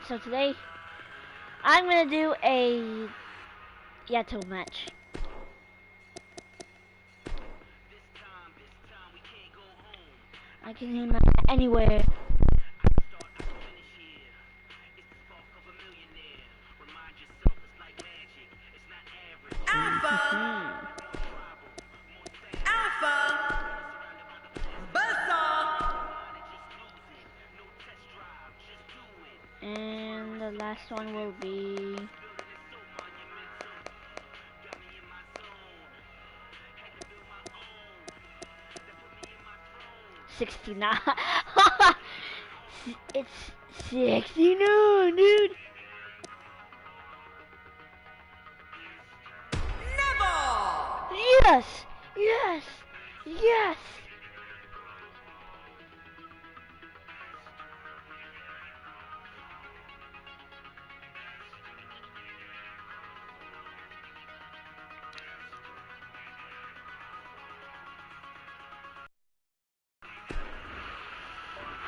So today, I'm gonna do a Yato match. I can hear him anywhere. Alpha! Alpha! Buzzsaw! And the last one will be 69. It's 69, dude. Never! Yes! Yes! Yes!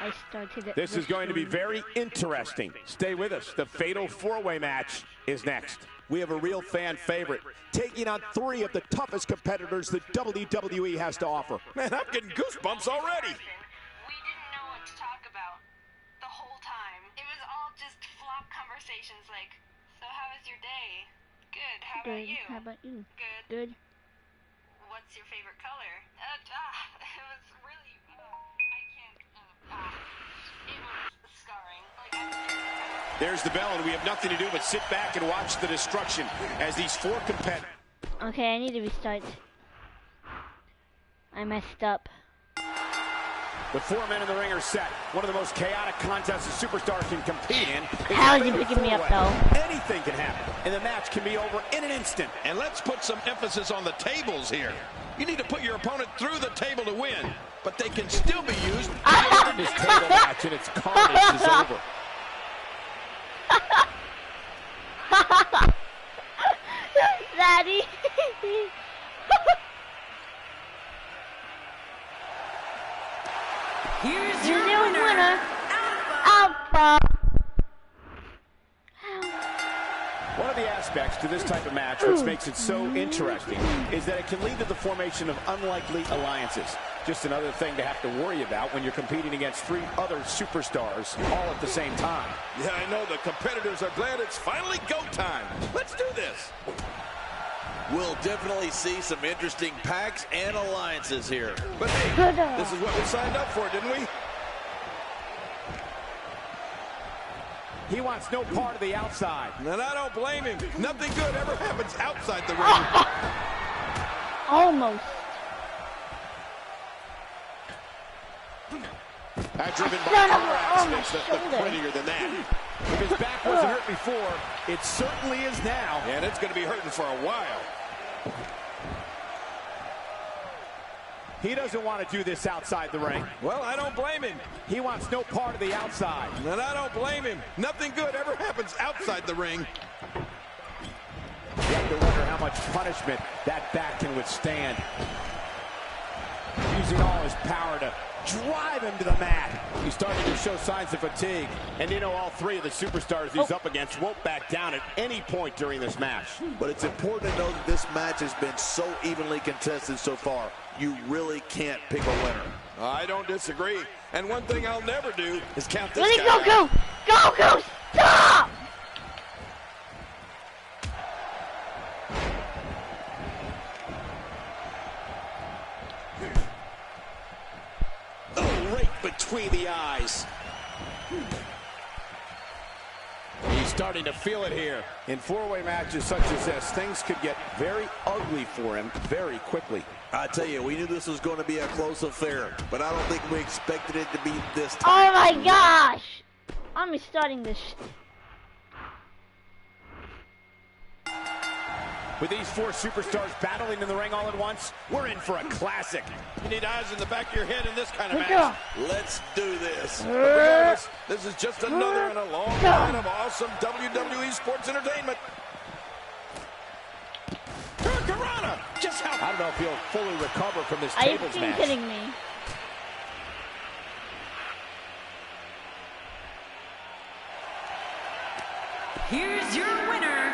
I started it. This is going to be very interesting. Stay with us. The fatal four-way match is next. We have a real fan favorite taking on three of the toughest competitors that WWE has to offer. Man, I'm getting goosebumps already. We didn't know what to talk about the whole time. It was all just flop conversations like, so how was your day? Good, how about you? How about you? Good. Good. What's your favorite color? It was really, I can't, it was scarring. Like, There's the bell, and we have nothing to do but sit back and watch the destruction as these four competitors. Okay, I need to restart. I messed up. The four men in the ring are set. One of the most chaotic contests a superstar can compete in. How is he picking me up, though? Anything can happen, and the match can be over in an instant. And let's put some emphasis on the tables here. You need to put your opponent through the table to win, but they can still be used. This table match and its carnage is over. Daddy. Here's Your your new winner, winner, Alpha! Alpha. One of the aspects to this type of match which makes it so interesting is that it can lead to the formation of unlikely alliances. Just another thing to have to worry about when you're competing against three other superstars all at the same time. Yeah, I know the competitors are glad it's finally go time. Let's do this. We'll definitely see some interesting packs and alliances here. But hey, this is what we signed up for, didn't we? He wants no part of the outside. And I don't blame him. Nothing good ever happens outside the ring. Almost. Driven by Son of other a- aspects my that look shoulder. prettier than that. If his back wasn't hurt before, it certainly is now. And it's going to be hurting for a while. He doesn't want to do this outside the ring. Well, I don't blame him. He wants no part of the outside. And I don't blame him. Nothing good ever happens outside the ring. You have to wonder how much punishment that back can withstand. Using all his power to drive him to the mat. He's starting to show signs of fatigue. And you know, all three of the superstars he's up against won't back down at any point during this match. But it's important to know that this match has been so evenly contested so far. You really can't pick a winner. I don't disagree. And one thing I'll never do is count this Ready, guy go, out. go! Go, go! Stop! Oh, right between the eyes. He's starting to feel it here. In four-way matches such as this, things could get very ugly for him very quickly. I tell you, we knew this was going to be a close affair, but I don't think we expected it to be this Oh tight. my gosh! I'm restarting this. With these four superstars battling in the ring all at once, we're in for a classic. You need eyes in the back of your head in this kind of Let's match. Let's do this. But regardless, this is just another in a long line of awesome WWE sports entertainment. Hurricanrana! Just how... I don't know if he'll fully recover from this Are you tables freaking match. kidding me? Here's your winner.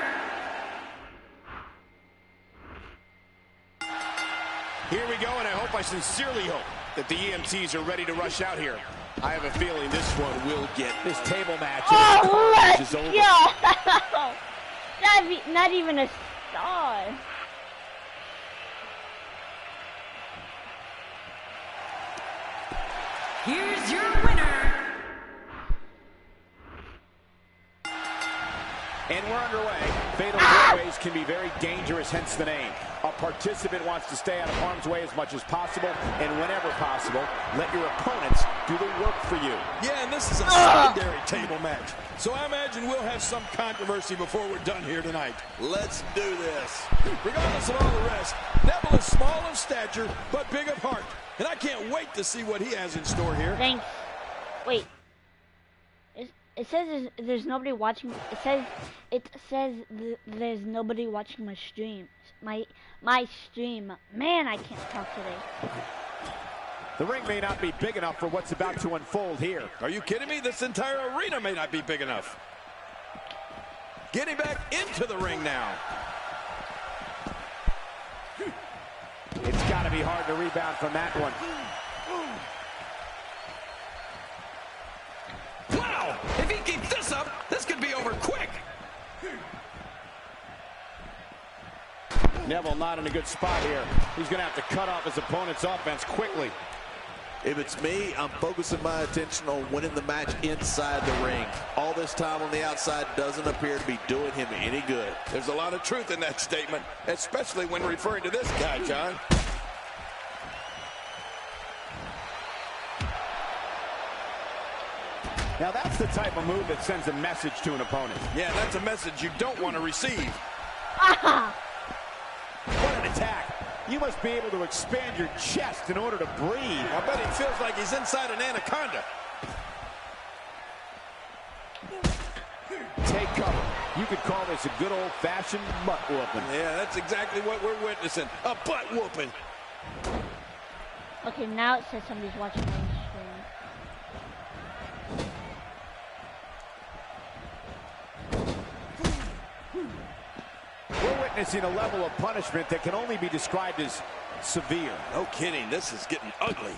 Here we go, and I sincerely hope that the EMTs are ready to rush out here. I have a feeling this one will get this table match. Oh, let's is over. go! Not even a star. Here's your winner. And we're underway. Fatal four-ways can be very dangerous, hence the name. A participant wants to stay out of harm's way as much as possible, and whenever possible, let your opponents do the work for you. Yeah, and this is a secondary table match. So I imagine we'll have some controversy before we're done here tonight. Let's do this. Regardless of all the rest, Neville is small of stature, but big of heart. And I can't wait to see what he has in store here. Thanks. Wait. It says there's nobody watching. It says there's nobody watching my stream. My stream. Man, I can't talk today. The ring may not be big enough for what's about to unfold here. Are you kidding me? This entire arena may not be big enough. Getting back into the ring now. It's got to be hard to rebound from that one. Wow! If he keeps this up, this could be over quick. Neville not in a good spot here. He's going to have to cut off his opponent's offense quickly. If it's me, I'm focusing my attention on winning the match inside the ring. All this time on the outside doesn't appear to be doing him any good. There's a lot of truth in that statement, especially when referring to this guy, John. Now that's the type of move that sends a message to an opponent. Yeah, that's a message you don't want to receive. What an attack. You must be able to expand your chest in order to breathe. I bet he feels like he's inside an anaconda. Take cover. You could call this a good old-fashioned butt whooping. Yeah, that's exactly what we're witnessing. A butt whooping. Okay, now it says somebody's watching my stream. We're witnessing a level of punishment that can only be described as severe. No kidding, this is getting ugly.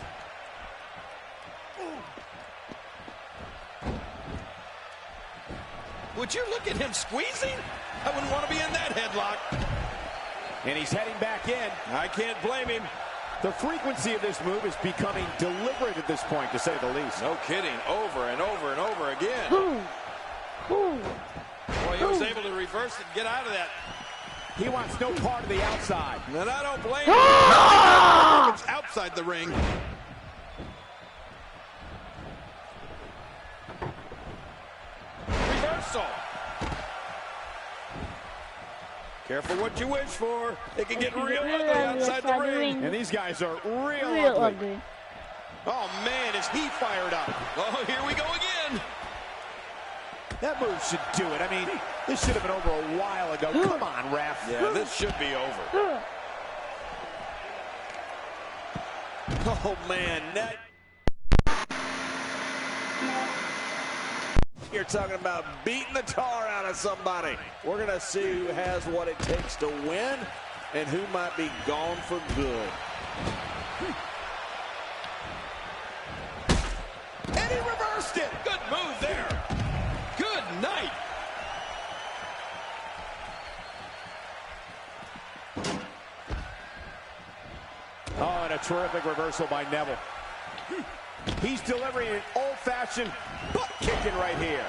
Would you look at him squeezing? I wouldn't want to be in that headlock. And he's heading back in. I can't blame him. The frequency of this move is becoming deliberate at this point, to say the least. No kidding, over and over and over again. Boy, he was able to reverse it and get out of that. He wants no part of the outside. And I don't blame him. It's outside the ring. Reversal. Careful what you wish for. It can get real ugly outside the ring. And these guys are real ugly. Oh, man, is he fired up. Oh, here we go again. That move should do it. I mean, this should have been over a while ago. Come on, ref. Yeah, this should be over. Oh, man. You're talking about beating the tar out of somebody. We're going to see who has what it takes to win and who might be gone for good. And he reversed it. Good move there. Good night. Oh, and a terrific reversal by Neville. He's delivering an old-fashioned butt kicking right here.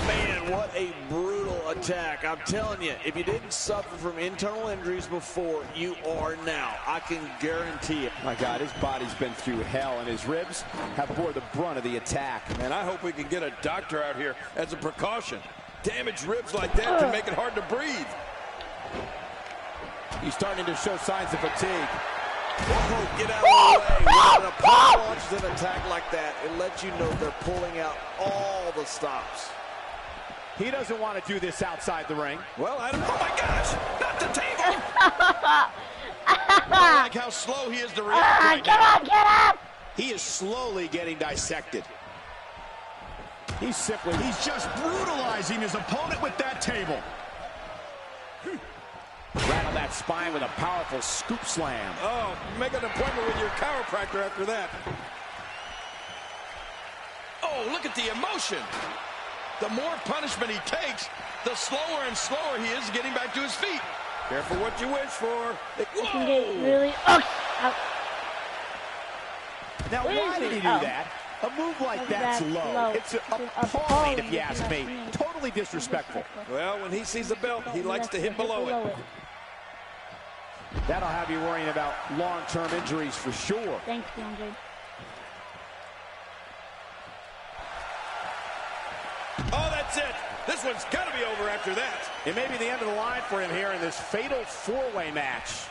Man, what a brutal attack. I'm telling you, if you didn't suffer from internal injuries before, you are now. I can guarantee it. My God, his body's been through hell, and his ribs have bore the brunt of the attack. And I hope we can get a doctor out here as a precaution. Damaged ribs like that can make it hard to breathe. He's starting to show signs of fatigue. Whoa, get out of the way. When an opponent launches an attack like that, it lets you know they're pulling out all the stops. He doesn't want to do this outside the ring. Well, I don't. Oh my gosh! Not the table! I like how slow he is to react right now. Get up! He is slowly getting dissected. He's just brutalizing his opponent with that table. Rattle that spine with a powerful scoop slam. Oh, make an appointment with your chiropractor after that. Oh, look at the emotion. The more punishment he takes, the slower and slower he is getting back to his feet. Careful what you wish for. It can get really... Oh! Ow. Now, why did he do that? A move like that's low. It's appalling, if you ask me. Totally disrespectful. Well, when he sees the belt, he likes to hit below it. That'll have you worrying about long-term injuries for sure. Thanks, DeAndre. Oh, that's it. This one's got to be over after that. It may be the end of the line for him here in this fatal four-way match.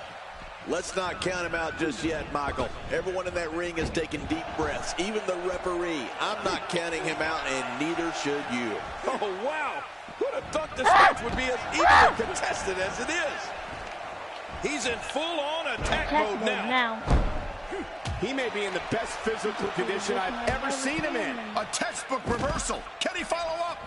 Let's not count him out just yet, Michael. Everyone in that ring is taking deep breaths, even the referee. I'm not counting him out, and neither should you. Oh, wow. Who'd have thought this match would be as evenly contested as it is? He's in full-on attack mode now. He may be in the best physical condition I've ever seen him in. A textbook reversal. Can he follow up?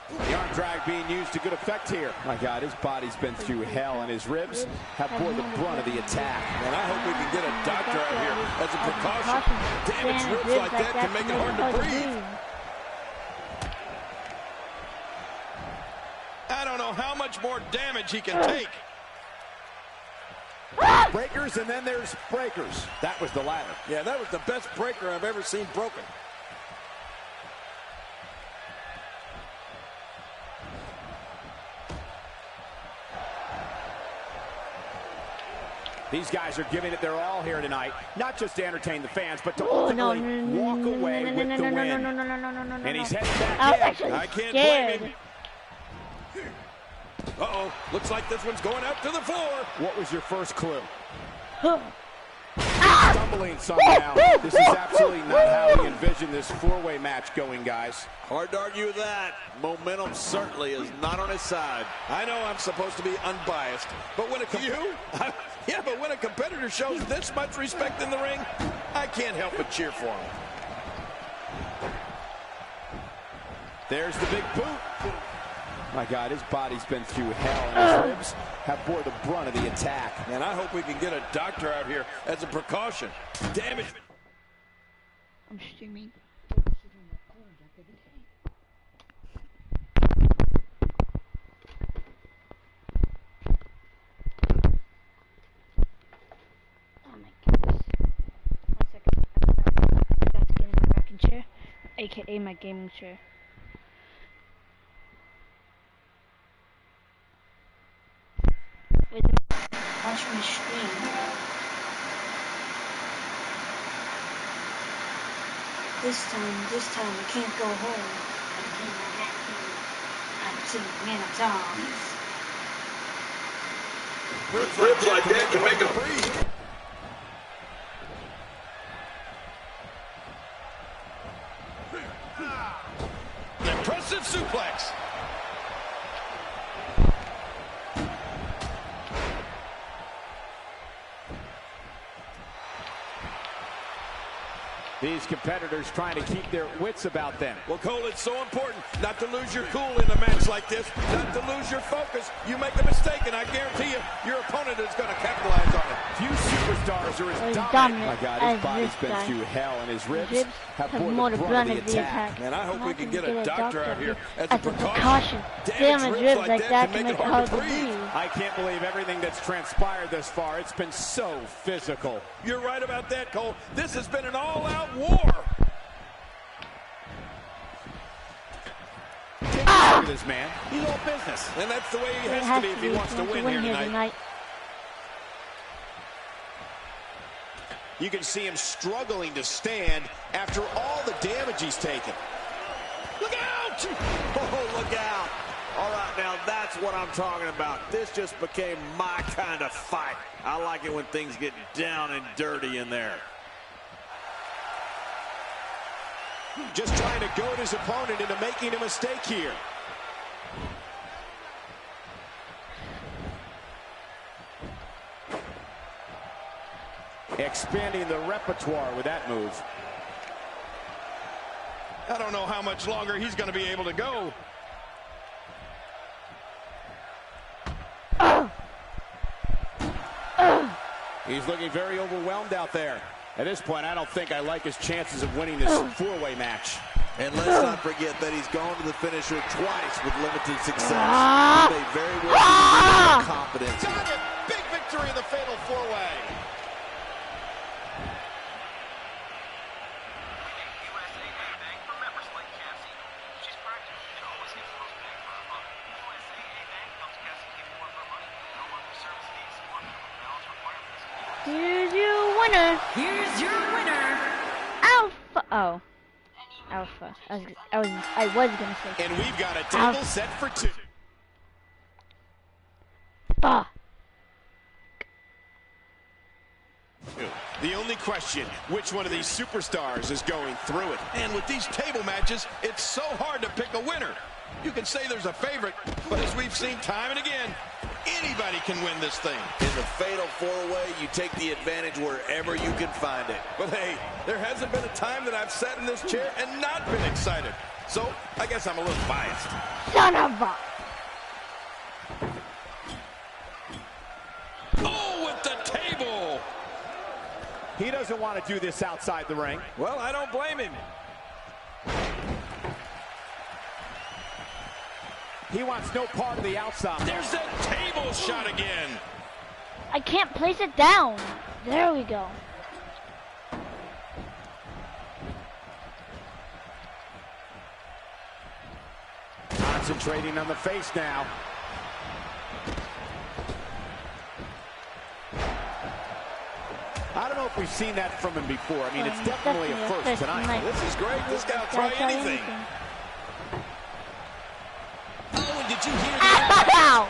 The arm drag being used to good effect here. My God, his body's been through hell, and his ribs have bore the brunt of the attack. And I hope we can get a doctor out here as a precaution. Damaged ribs like that can make it hard to breathe. I don't know how much more damage he can take. Breakers, and then there's breakers. That was the ladder. Yeah, that was the best breaker I've ever seen broken. These guys are giving it their all here tonight, not just to entertain the fans, but to ultimately walk away with the win. And he's heading back in. I can't blame him. Uh-oh, looks like this one's going out to the floor. What was your first clue? Stumbling somehow. This is absolutely not how we envisioned this four-way match going, guys. Hard to argue with that. Momentum certainly is not on his side. I know I'm supposed to be unbiased, but when yeah, but when a competitor shows this much respect in the ring, I can't help but cheer for him. There's the big boot. My God, his body's been through hell, and his ribs have bore the brunt of the attack. And I hope we can get a doctor out here as a precaution. Damage. I'm streaming. Oh my goodness. 1 second. I got to get in my rocking chair, aka my gaming chair. Watch my stream. This time I can't go home. I'm seeing men at arms. Ribs like that can make him breathe. An impressive suplex. These competitors trying to keep their wits about them. Well, Cole, it's so important not to lose your cool in a match like this, not to lose your focus. You make a mistake, and I guarantee you, your opponent is going to capitalize on it. Few superstars are as dominant. My God, his body's been through hell, and his ribs have bore the brunt of the attack. And I hope we can get a doctor out here as a precaution. Damaged ribs like that can make it hard to breathe. I can't believe everything that's transpired this far. It's been so physical. You're right about that, Cole. This has been an all-out war. Look at this man. He's all business. And that's the way he has to be if he wants to win here tonight. You can see him struggling to stand after all the damage he's taken. Look out! Oh, look out. All right, now that's what I'm talking about. This just became my kind of fight. I like it when things get down and dirty in there. Just trying to goad his opponent into making a mistake here. Expanding the repertoire with that move. I don't know how much longer he's going to be able to go. He's looking very overwhelmed out there. At this point, I don't think I like his chances of winning this four-way match. And let's not forget that he's gone to the finisher twice with limited success. He may very well be confidence. Got it! Big victory in the fatal four-way. Here's your winner. Here's your winner. Alpha. Oh. Alpha. I was gonna say. And we've got a table set for two. Fuck. The only question, which one of these superstars is going through it? And with these table matches, it's so hard to pick a winner. You can say there's a favorite, but as we've seen time and again, anybody can win this thing. In the fatal four-way, you take the advantage wherever you can find it. But hey, there hasn't been a time that I've sat in this chair and not been excited. So, I guess I'm a little biased. Son of a. Oh, with the table! He doesn't want to do this outside the ring. Well, I don't blame him. He wants no part of the outside. There's that table shot again. I can't place it down. There we go. Concentrating on the face now. I don't know if we've seen that from him before. I mean, it's definitely a first tonight. This is great. This guy will try anything. Oh, and did you hear that? Ow!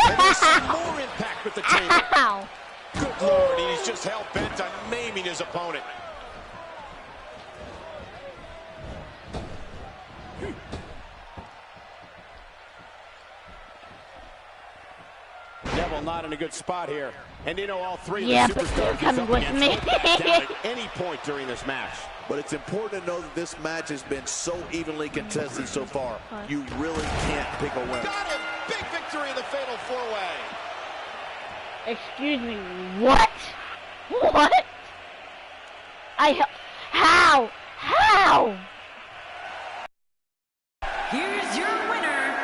And there's some more impact with the table. Ow! Good Lord, he's just hell-bent on maiming his opponent. Neville not in a good spot here. And you know all three of the superstars he's up with me. against down at any point during this match. But it's important to know that this match has been so evenly contested so far. You really can't pick a winner. Got him! Big victory in the fatal four-way. Excuse me, what? What? How? Here's your winner.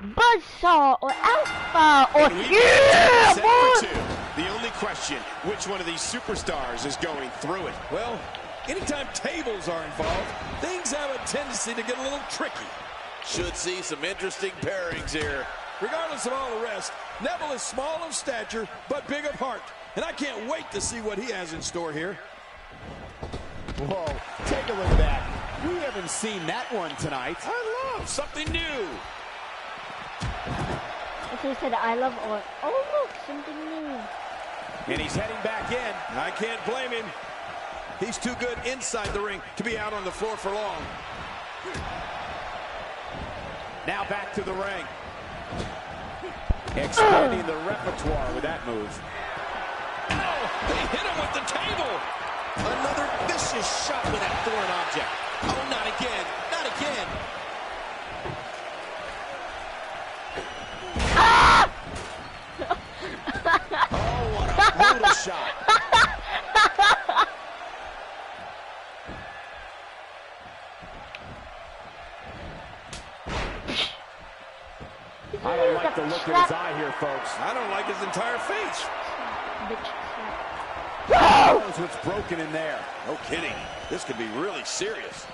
Buzzsaw or Alpha or Set for boy! two. The only question, which one of these superstars is going through it? Well, anytime tables are involved, things have a tendency to get a little tricky. Should see some interesting pairings here. Regardless of all the rest, Neville is small of stature, but big of heart. And I can't wait to see what he has in store here. Whoa, take a look at that. We haven't seen that one tonight. I love something new. He said I love or oh look, something new. And he's heading back in. I can't blame him. He's too good inside the ring to be out on the floor for long. Now back to the ring. Expanding the repertoire with that move. Oh, they hit him with the table. Another vicious shot with that foreign object. Oh, not again. Not again. Oh, what a brutal shot. I don't like the look in his eye here, folks. I don't like his entire face. Knows what's broken in there. No kidding. This could be really serious.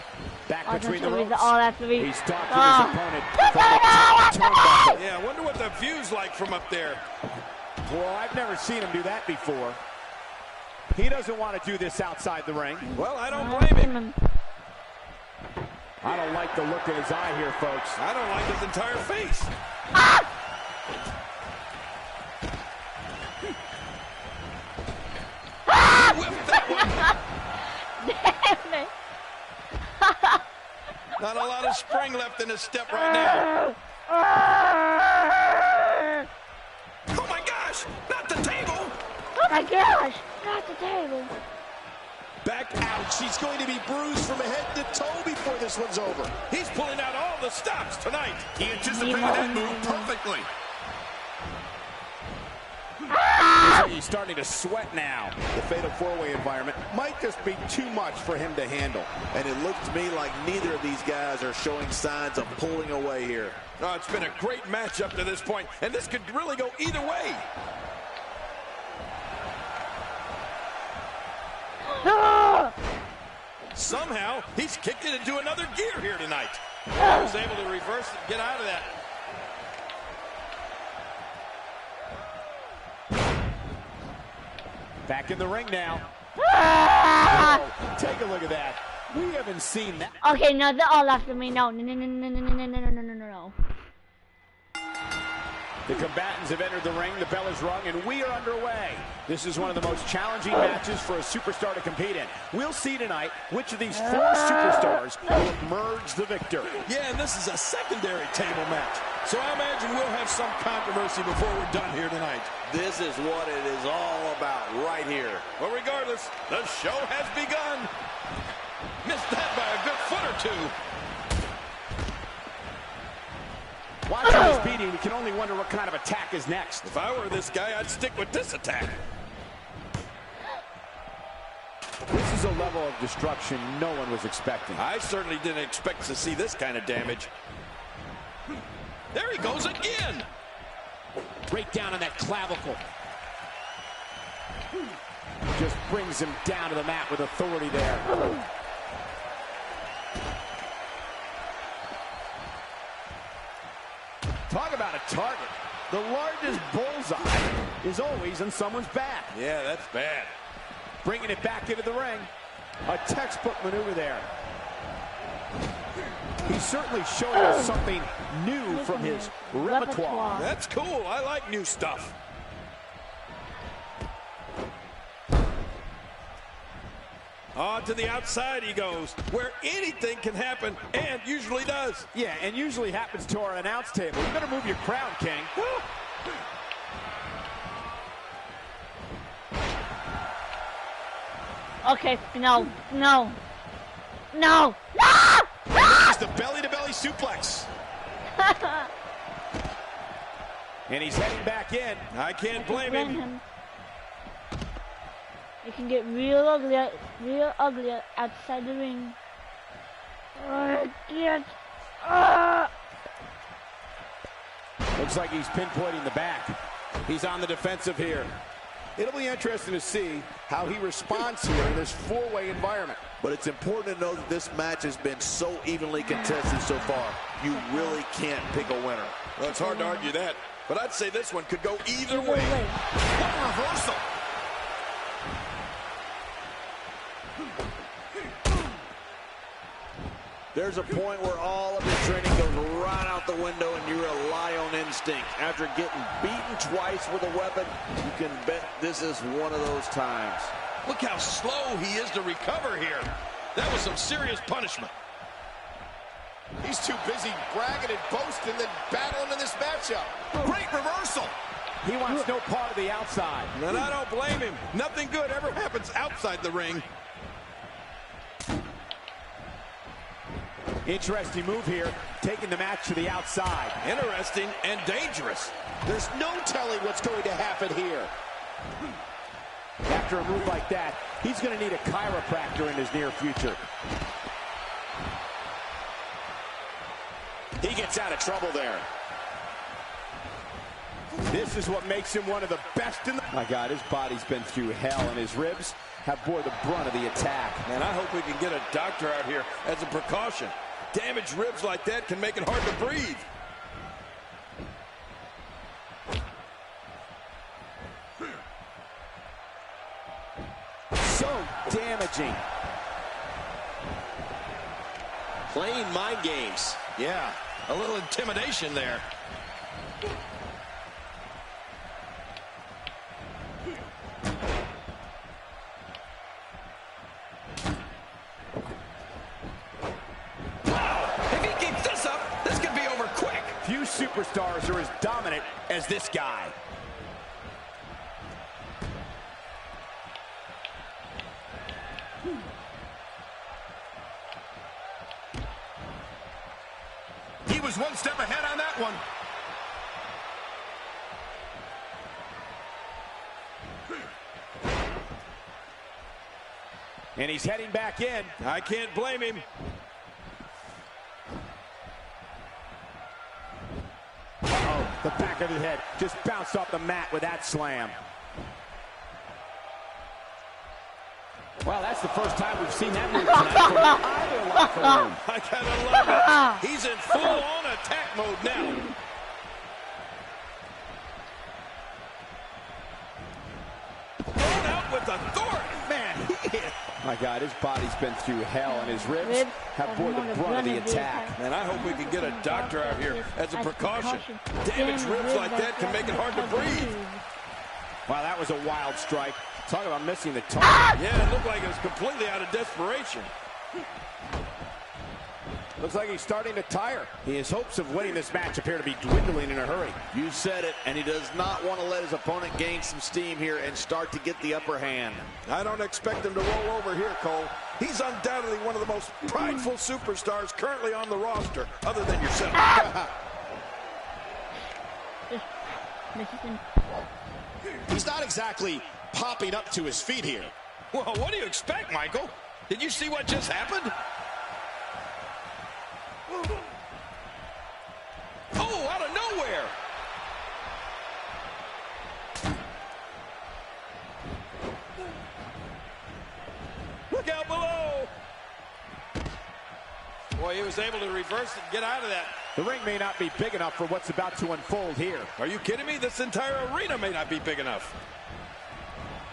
Back between the ropes. He's talking Oh. his opponent from the top turnbuckle. Yeah, I wonder what the view's like from up there. Well, I've never seen him do that before. He doesn't want to do this outside the ring. Well, I don't blame him. I don't like the look in his eye here, folks. I don't like his entire face. Whipped that one. Damn it. Not a lot of spring left in his step right now. Oh my gosh, not the table. Oh my gosh, not the table. Back kick. Ouch, he's going to be bruised from head to toe before this one's over. He's pulling out all the stops tonight. He anticipated that move perfectly. He's starting to sweat now. The fatal four-way environment might just be too much for him to handle. And it looks to me like neither of these guys are showing signs of pulling away here. Oh, it's been a great match up to this point, and this could really go either way. Somehow, he's kicked it into another gear here tonight. He was able to reverse it and get out of that. Back in the ring now. Oh, take a look at that. We haven't seen that. Okay, no, they're all after me. No, no, no, no, no, no, no, no, no, no, no. The combatants have entered the ring, the bell is rung, and we are underway. This is one of the most challenging matches for a superstar to compete in. We'll see tonight which of these four superstars will emerge the victor. Yeah, and this is a secondary table match. So I imagine we'll have some controversy before we're done here tonight. This is what it is all about right here. Well, regardless, the show has begun. Missed that by a good foot or two. Watching this beating, we can only wonder what kind of attack is next. If I were this guy, I'd stick with this attack. This is a level of destruction no one was expecting. I certainly didn't expect to see this kind of damage. There he goes again. Right down on that clavicle. Just brings him down to the mat with authority there. Talk about a target. The largest bullseye is always on someone's back. Yeah, that's bad. Bringing it back into the ring. A textbook maneuver there. He's certainly showing us something new from his repertoire. That's cool. I like new stuff. On to the outside he goes, where anything can happen, and usually does. Yeah, and usually happens to our announce table. You better move your crown, King. Okay, no, no, no, no! There's the belly-to-belly suplex. And he's heading back in. I can't blame him. It can get real ugly outside the ring. Looks like he's pinpointing the back. He's on the defensive here. It'll be interesting to see how he responds here in this four-way environment. But it's important to know that this match has been so evenly contested so far. You really can't pick a winner. Well, it's hard to argue that, but I'd say this one could go either way. What a reversal! There's a point where all of your training goes right out the window and you rely on instinct. After getting beaten twice with a weapon, you can bet this is one of those times. Look how slow he is to recover here. That was some serious punishment. He's too busy bragging and boasting than battling in this matchup. Great reversal. He wants no part of the outside. And I don't blame him. Nothing good ever happens outside the ring. Interesting move here, taking the match to the outside. Interesting and dangerous. There's no telling what's going to happen here. After a move like that, he's going to need a chiropractor in his near future. He gets out of trouble there. This is what makes him one of the best in the... My God, his body's been through hell, and his ribs have bore the brunt of the attack. And I hope we can get a doctor out here as a precaution. Damaged ribs like that can make it hard to breathe. So damaging. Playing mind games. Yeah, a little intimidation there. Few superstars are as dominant as this guy. was one step ahead on that one. And he's heading back in. I can't blame him. Uh-oh, the back of the head just bounced off the mat with that slam. Well, that's the first time we've seen that move tonight from either locker room. I gotta love it. He's in full-on attack mode now. Thrown out with authority. Man, my God, his body's been through hell, and his ribs have bore the brunt of the attack. And I hope we can get a doctor out here as a precaution. Damaged ribs like that can make it hard to breathe. Wow, that was a wild strike. Talk about missing the target. Yeah, it looked like it was completely out of desperation. Looks like he's starting to tire. His hopes of winning this match appear to be dwindling in a hurry. You said it, and he does not want to let his opponent gain some steam here and start to get the upper hand. I don't expect him to roll over here, Cole. He's undoubtedly one of the most prideful superstars currently on the roster, other than yourself. He's not exactly popping up to his feet here. Well, what do you expect, Michael? Did you see what just happened? Oh, out of nowhere! Look out below! Boy, he was able to reverse it and get out of that. The ring may not be big enough for what's about to unfold here. Are you kidding me? This entire arena may not be big enough.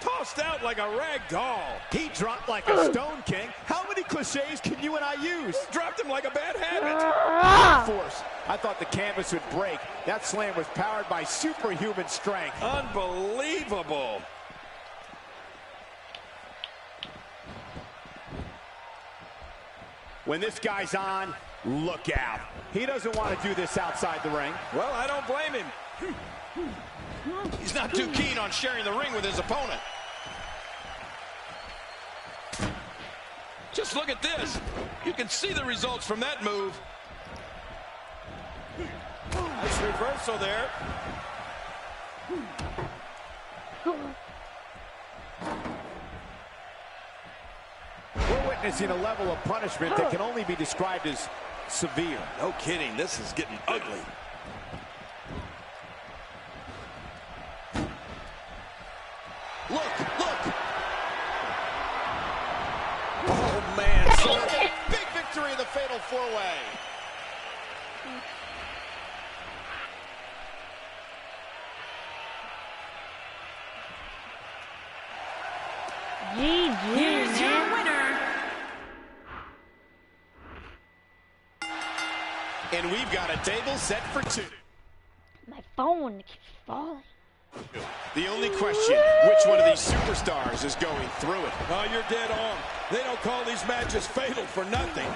Tossed out like a rag doll. He dropped like a stone king. How many cliches can you and I use? Dropped him like a bad habit. Force. I thought the canvas would break. That slam was powered by superhuman strength. Unbelievable. When this guy's on, look out. He doesn't want to do this outside the ring. Well, I don't blame him. He's not too keen on sharing the ring with his opponent. Just look at this. You can see the results from that move. Nice reversal there. We're witnessing a level of punishment that can only be described as severe. No kidding, this is getting ugly. Look, look. Oh, man. So big victory in the fatal four-way. GG, Here's your man. winner, And we've got a table set for two. My phone keeps falling. The only question, which one of these superstars is going through it? Oh, you're dead on. They don't call these matches fatal for nothing.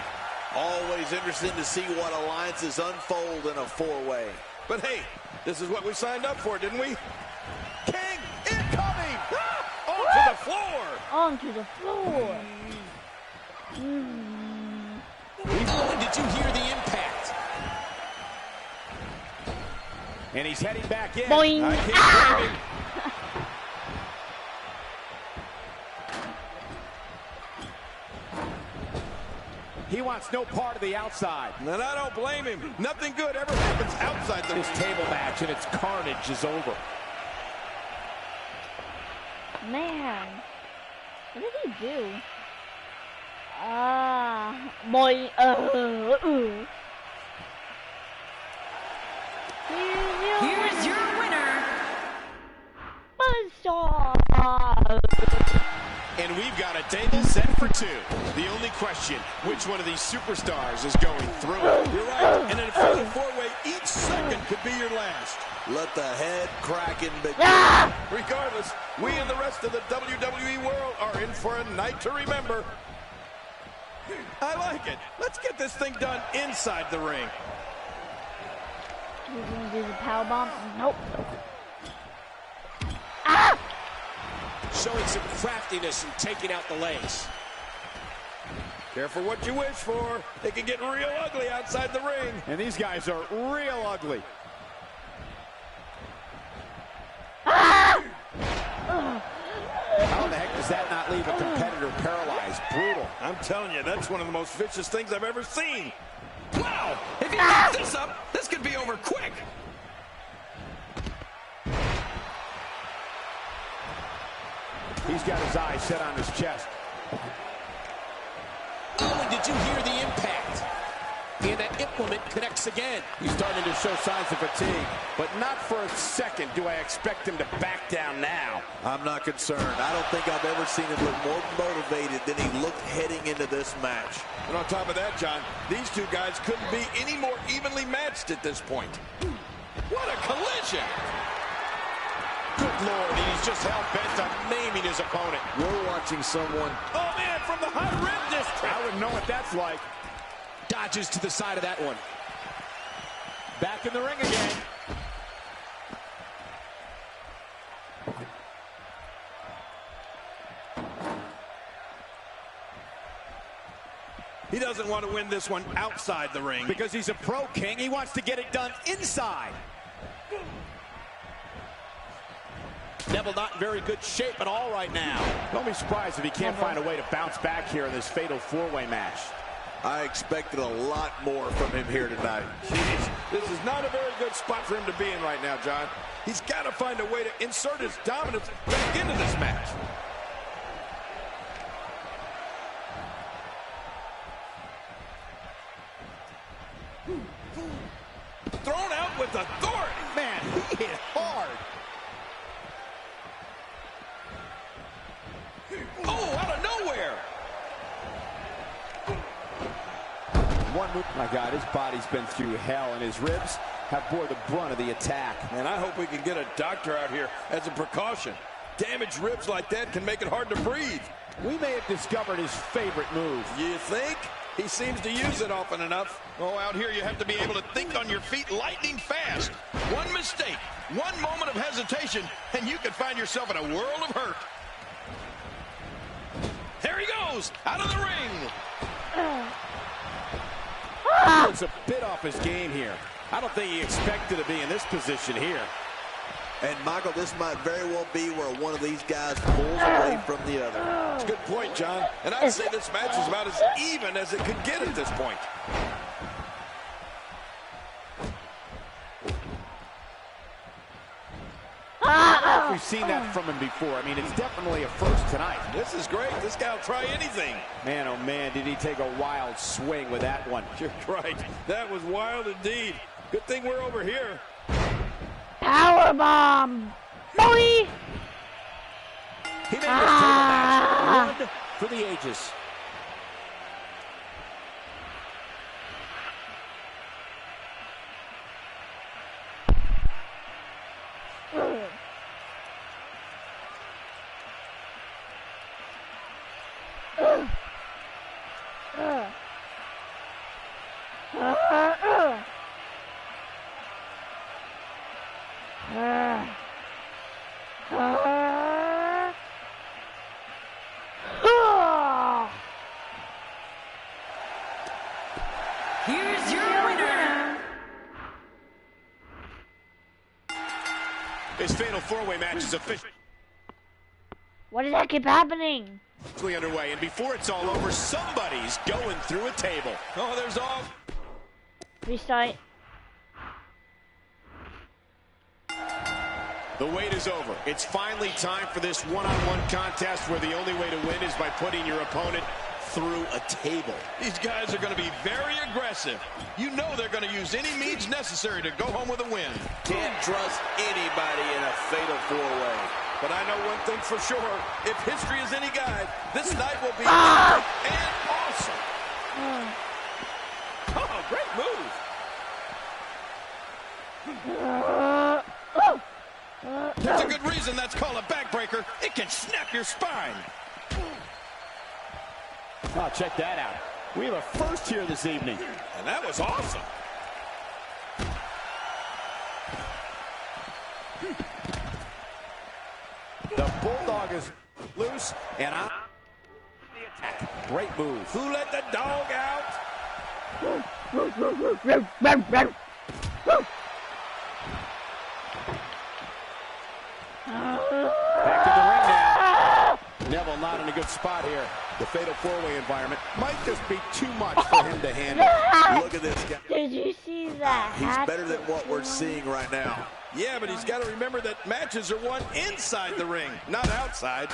Always interesting to see what alliances unfold in a four-way. But hey, this is what we signed up for, didn't we? King incoming! Onto the floor! Onto the floor. Did you hear the impact? And he's heading back in. Boing. I can't blame him. He wants no part of the outside. And I don't blame him. Nothing good ever happens outside the This ring. table match and its carnage is over. Man, what did he do? Boy, here's your winner, Buzzsaw. And we've got a table set for two. The only question, which one of these superstars is going through it? You're right. And in a fatal four-way, each second could be your last. Let the head cracking begin. Regardless, we and the rest of the WWE world are in for a night to remember. I like it. Let's get this thing done inside the ring. He's gonna do the powerbomb. Nope. Showing some craftiness and taking out the legs. Careful what you wish for. It can get real ugly outside the ring. And these guys are real ugly. Ah! How the heck does that not leave a competitor paralyzed? Brutal. I'm telling you, that's one of the most vicious things I've ever seen. Wow! If he keeps this up, this could be over quick. He's got his eyes set on his chest. Oh, and did you hear the impact? And that implement connects again. He's starting to show signs of fatigue, but not for a second do I expect him to back down now. I'm not concerned. I don't think I've ever seen him look more motivated than he looked heading into this match. And on top of that, John, these two guys couldn't be any more evenly matched at this point. What a collision! Good Lord, he's just hell-bent on maiming his opponent. We're watching someone... Oh, man, from the high rim district! I wouldn't know what that's like. Dodges to the side of that one. Back in the ring again. He doesn't want to win this one outside the ring. Because he's a pro king, he wants to get it done inside. Neville not in very good shape at all right now. Don't be surprised if he can't find a way to bounce back here in this fatal four-way match. I expected a lot more from him here tonight. Jeez, this is not a very good spot for him to be in right now, John. He's got to find a way to insert his dominance back into this match. Thrown out with authority. Man, he hit hard. Oh, out of nowhere. One move. My God, his body's been through hell, and his ribs have bore the brunt of the attack. And I hope we can get a doctor out here as a precaution. Damaged ribs like that can make it hard to breathe. We may have discovered his favorite move. You think? He seems to use it often enough. Oh, out here you have to be able to think on your feet lightning fast. One mistake, one moment of hesitation, and you could find yourself in a world of hurt. There he goes, out of the ring. He looks a bit off his game here. I don't think he expected to be in this position here. And, Michael, this might very well be where one of these guys pulls away from the other. That's a good point, John. And I'd say this match is about as even as it could get at this point. We've seen that from him before. I mean, it's definitely a first tonight. This is great. This guy will try anything. Man, oh man, did he take a wild swing with that one. You're right. That was wild indeed. Good thing we're over here. Powerbomb! Boy! He made this table match one for the ages. Here's your winner. This fatal four-way match is officially What does that keep happening? underway, and before it's all over, somebody's going through a table. Oh, there's all... Restart. The wait is over. It's finally time for this one-on-one contest where the only way to win is by putting your opponent through a table. These guys are going to be very aggressive. You know they're going to use any means necessary to go home with a win. Can't trust anybody in a fatal four-way. But I know one thing for sure. If history is any guide, this night will be epic and awesome. Oh, great move. There's a good reason that's called a backbreaker. It can snap your spine. Oh, check that out. We have a first here this evening. And that was awesome. The Bulldog is loose, and the attack. Great move. Who let the dog out? Back in the ring now. Neville not in a good spot here. The fatal four-way environment might just be too much for him to handle. Look at this guy. Did you see that? He's better than what we're seeing right now. Yeah, but he's got to remember that matches are won inside the ring, not outside.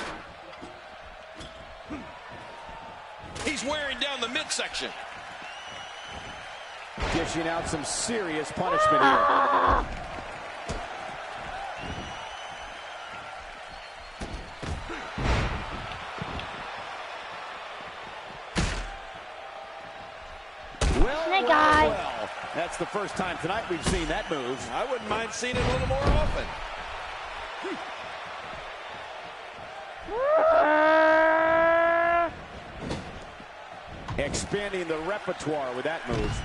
He's wearing down the midsection. Dishing out some serious punishment here. Well, that's the first time tonight we've seen that move. I wouldn't mind seeing it a little more often. Expanding the repertoire with that move.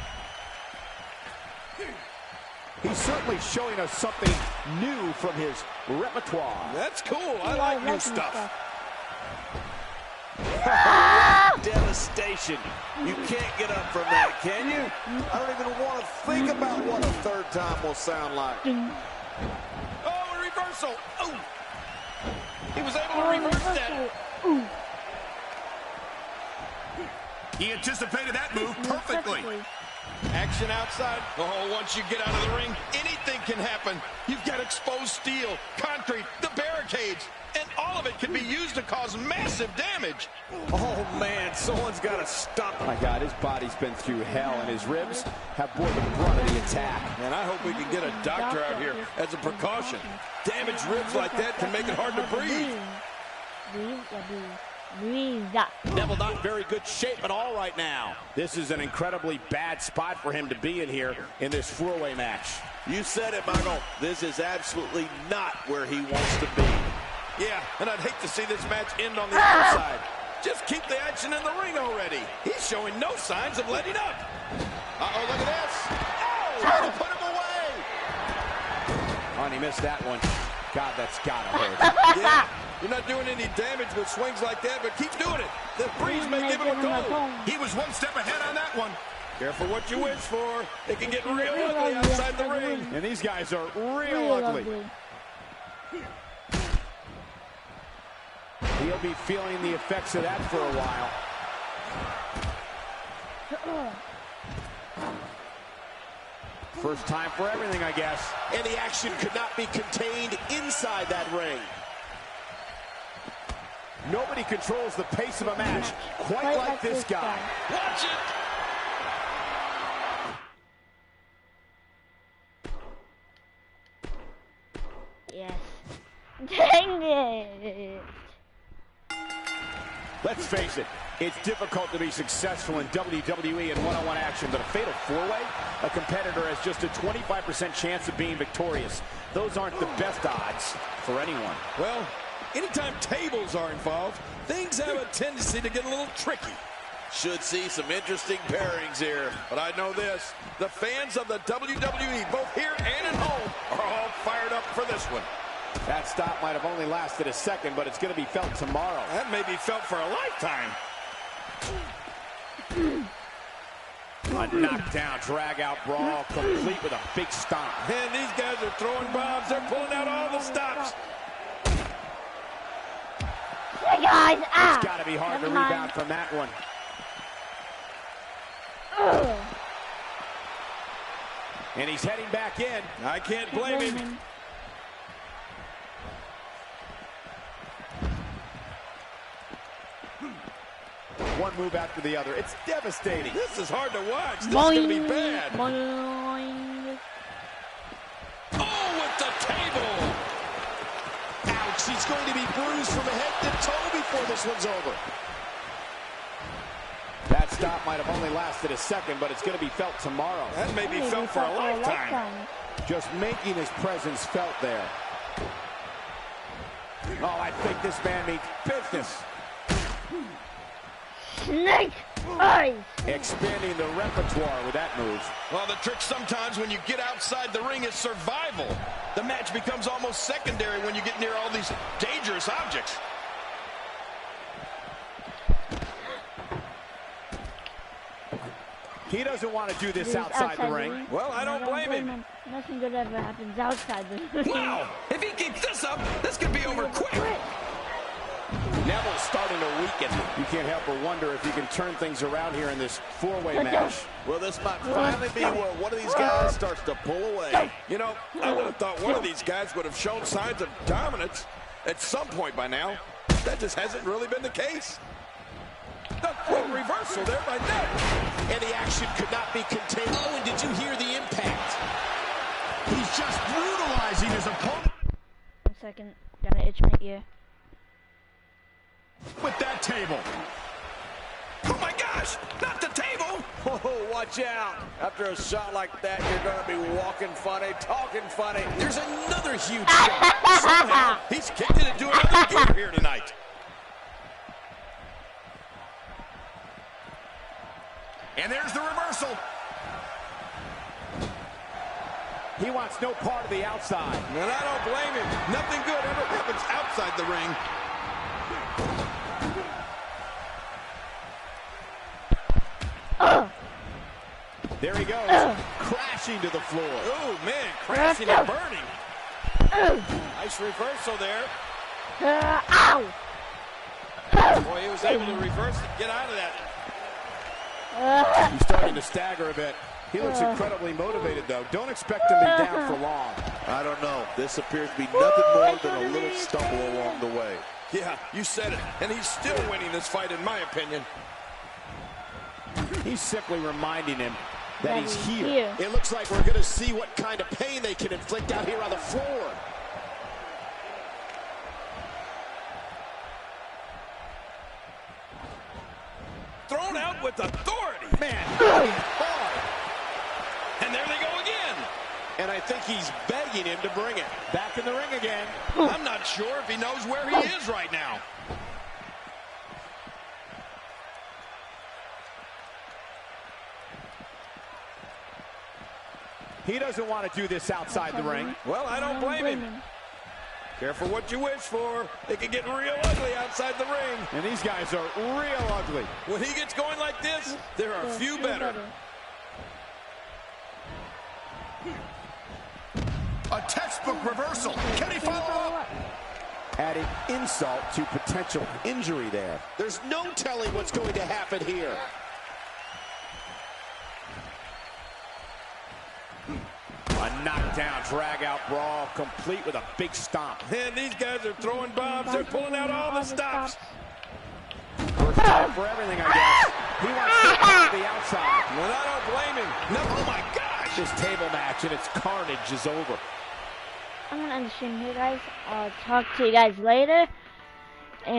He's certainly showing us something new from his repertoire. That's cool. I like new stuff. Devastation. You can't get up from that, can you? I don't even want to think about what a third time will sound like. Oh, a reversal. Oh. He was able to reverse that. He anticipated that move perfectly. Action outside. Oh, once you get out of the ring, anything can happen. You've got exposed steel, concrete, the barricades, and all of it can be used to cause massive damage. Oh, man, someone's got to stop him. My God, his body's been through hell, and his ribs have borne the brunt of the attack. And I hope we can get a doctor out here as a precaution. Damaged ribs like that can make it hard to breathe. Neville not in very good shape at all right now. This is an incredibly bad spot for him to be in here in this four-way match. You said it, Michael. This is absolutely not where he wants to be. Yeah, and I'd hate to see this match end on the outside. Just keep the action in the ring already. He's showing no signs of letting up. Uh-oh, look at this. Oh, way to put him away. Oh, and he missed that one. God, that's gotta hurt. Yeah, you're not doing any damage with swings like that, but keep doing it. The breeze may give him a goal. He was one step ahead on that one. Careful what you wish for. It can get real ugly outside the ring. And these guys are real ugly. He'll be feeling the effects of that for a while. First time for everything, I guess. And the action could not be contained inside that ring. Nobody controls the pace of a match quite like this guy. Watch it. Yes. Dang it. Let's face it, it's difficult to be successful in WWE and one-on-one action, but a fatal four-way, a competitor has just a 25% chance of being victorious. Those aren't the best odds for anyone. Well, anytime tables are involved, things have a tendency to get a little tricky. Should see some interesting pairings here, but I know this. The fans of the WWE, both here and at home, are all fired up for this one. That stop might have only lasted a second, but it's going to be felt tomorrow. That may be felt for a lifetime. A knockdown, drag-out brawl, complete with a big stomp. And these guys are throwing bombs. They're pulling out all the stops. Hey guys, It's got to be hard to rebound from that one. And he's heading back in. I can't blame him. One move after the other. It's devastating. This is hard to watch. This is going to be bad. Boing. Oh, with the table. Ouch, he's going to be bruised from head to toe before this one's over. That stop might have only lasted a second, but it's going to be felt tomorrow. That may be felt for a lifetime. Just making his presence felt there. Oh, I think this man means business. Snake eyes. Expanding the repertoire with that move. Well, the trick sometimes when you get outside the ring is survival. The match becomes almost secondary when you get near all these dangerous objects. He doesn't want to do this outside the ring. Well, I don't blame him. Nothing good ever happens outside the ring. Wow! If he keeps this up, this could be over quick. Neville's starting to weaken. You can't help but wonder if you can turn things around here in this four-way match. Well, this might finally be where one of these guys starts to pull away. You know, I would have thought one of these guys would have shown signs of dominance at some point by now. That just hasn't really been the case. The quick reversal there by Neville. And the action could not be contained. Oh, and did you hear the impact? He's just brutalizing his opponent. 1 second. Gotta itch my ear. With that table. Oh my gosh, not the table. Oh, watch out. After a shot like that, you're going to be walking funny, talking funny. There's another huge shot. Somehow, he's kicked it into another gear here tonight. And there's the reversal. He wants no part of the outside. And I don't blame him. Nothing good ever happens outside the ring. There he goes, crashing to the floor. Oh, man, crashing and burning. Nice reversal there. Ow! Boy, he was able to reverse and get out of that. He's starting to stagger a bit. He looks incredibly motivated, though. Don't expect him to be down for long. I don't know. This appears to be nothing more than a little stumble along the way. Yeah, you said it. And he's still winning this fight, in my opinion. He's simply reminding him that he's here. It looks like we're going to see what kind of pain they can inflict out here on the floor. Thrown out with authority. Man, Hard. And there they go again. And I think he's begging him to bring it. back in the ring again. I'm not sure if he knows where he is right now. He doesn't want to do this outside the ring. Well, I don't blame him. Careful what you wish for. It can get real ugly outside the ring. And these guys are real ugly. When he gets going like this, there are a few better. A textbook reversal. Can he follow up? Adding insult to potential injury there. There's no telling what's going to happen here. A knockdown, drag-out brawl, complete with a big stomp. Man, these guys are throwing bombs. They're pulling out all the stops. First time for everything, I guess. He wants to get to the outside. Well, I don't blame him. No, oh, my gosh. This table match and its carnage is over. I'm gonna end the stream here, guys. I'll talk to you guys later.